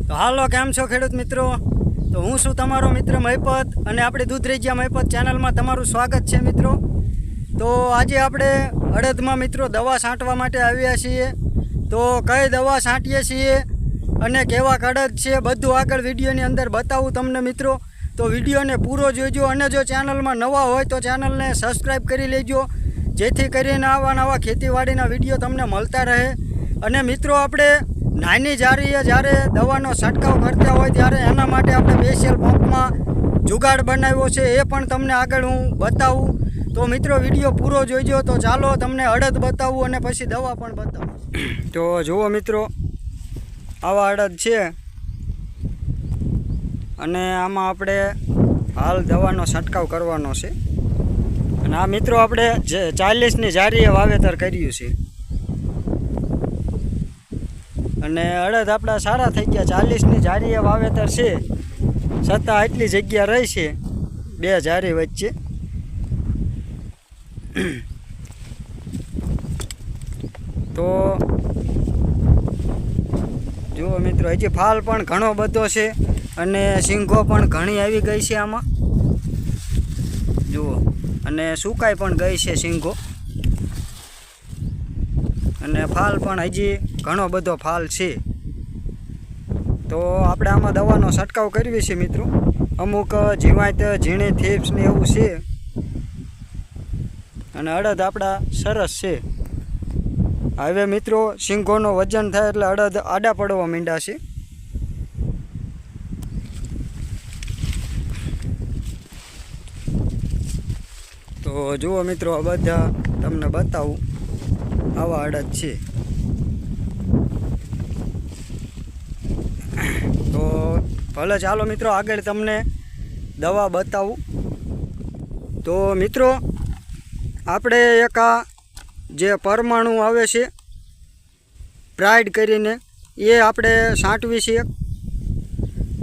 તો હાલો કેમ છો ખેડૂત મિત્રો। તો હું છું તમારો મિત્ર મહિપત અને આપણી દૂધરેજિયા મહિપત ચેનલમાં તમારું સ્વાગત છે મિત્રો। તો આજે આપણે અડદમાં મિત્રો દવા છાંટવા માટે આવ્યા છીએ। તો કઈ દવા છાંટીએ છીએ અને કેવા અડદ છે બધું આગળ વિડીયોની અંદર બતાવું તમને મિત્રો। તો વિડીયોને પૂરો જોઈજો અને જો ચેનલમાં નવા હોય તો ચેનલને સબસ્ક્રાઈબ કરી લેજો, જેથી કરીને આવા નવા ખેતીવાડીના વિડીયો તમને મળતા રહે। અને મિત્રો આપણે નાની જારીએ જ્યારે દવાનો છંટકાવ કરતા હોય ત્યારે એના માટે આપણે સ્પેશિયલ પંપમાં જુગાડ બનાવ્યો છે, એ પણ તમને આગળ હું બતાવું। તો મિત્રો વિડીયો પૂરો જોઈજો। તો ચાલો તમને અડદ બતાવું અને પછી દવા પણ બતાવું। તો જુઓ મિત્રો, આવા અડદ છે અને આમાં આપણે હાલ દવાનો છંટકાવ કરવાનો છે। અને આ મિત્રો આપણે 40ની જારીએ વાવેતર કર્યું છે અને અડદ આપણા સારા થઈ ગયા। 40ની જારીએ વાવેતર છે છતાં આટલી જગ્યા રહી છે બે જારી વચ્ચે। તો જુઓ મિત્રો, હજી ફાલ પણ ઘણો બધો છે અને સિંગો પણ ઘણી આવી ગઈ છે આમાં જુઓ, અને સુકાઈ પણ ગઈ છે સિંગો, અને ફાલ પણ હજી ઘણો બધો ફાલ છે। તો આપણે આમાં દવાનો છંટકાવ કરવી છે મિત્રો। અમુક જીવાત ઝીણી થીપ્સ ને એવું છે અને અડદ આપણા સરસ છે। હવે મિત્રો સિંગોનો વજન થાય એટલે અડદ આડા પડવા માંડ્યા છે। તો જુઓ મિત્રો, આ બધા તમને બતાવું આવા અડદ છે। તો ભલે ચાલો મિત્રો આગળ તમને દવા બતાવું। તો મિત્રો આપણે એક આ જે પરમાણુ આવે છે પ્રાઇડ કરીને એ આપણે છાંટવી છે।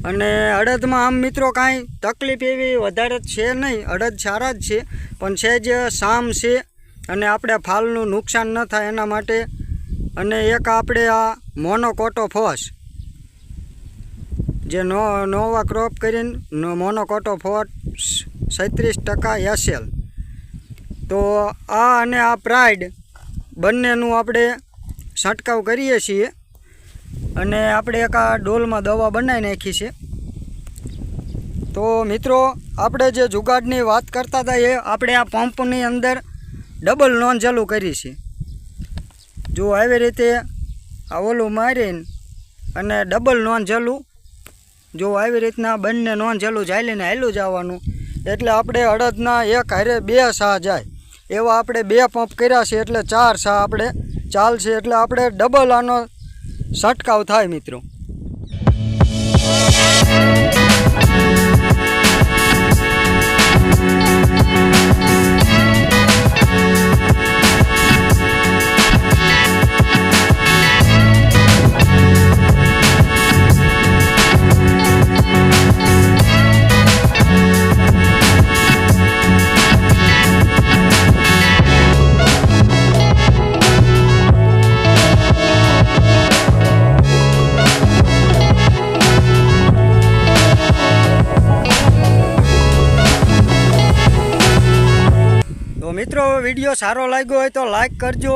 અને અડદમાં આમ મિત્રો કાંઈ તકલીફ એવી વધારે છે નહીં, અડદ સારા જ છે, પણ છે જે સામ છે અને આપણે ફાલનું નુકસાન ન થાય એના માટે। અને એક આપણે આ મોનોકોટોફોસ જે નોવા ક્રોપ કરીને મોનોકોટોફોસ 36% SL, તો આ અને આ પ્રાઇડ બંનેનું આપણે છંટકાવ કરીએ છીએ। અને આપણે એક આ ડોલમાં દવા બનાવી નાખી છે। તો મિત્રો આપણે જે જુગાડની વાત કરતા હતા એ આપણે આ પંપની અંદર ડબલ નોંઝલું કરી છે। જો આવી રીતે આ ઓલું મારીને અને ડબલ નોંઝલું, જો આવી રીતના બંને નોંઝલું ઝાલીને હાલ્યું જવાનું, એટલે આપણે અડદના એક હારે 2 સા જાય એવા આપણે 2 પંપ કર્યા છે, એટલે 4 સા આપણે ચાલશે, એટલે આપણે ડબલ આનો છંટકાવ થાય મિત્રો। મિત્રો વિડીયો સારો લાગ્યો હોય તો લાઈક કરજો,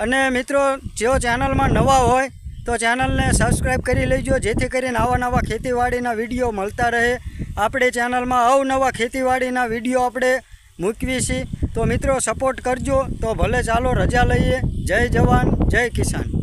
અને મિત્રો જો ચેનલમાં નવા હોય તો ચેનલને સબસ્ક્રાઈબ કરી લેજો, જેથી કરીને આવા નવા ખેતીવાડીના વિડીયો મળતા રહે। આપણે ચેનલમાં અવનવા ખેતીવાડીના વિડીયો આપણે મૂકવી છીએ। તો મિત્રો સપોર્ટ કરજો। તો ભલે ચાલો રજા લઈએ। જય જવાન જય કિસાન।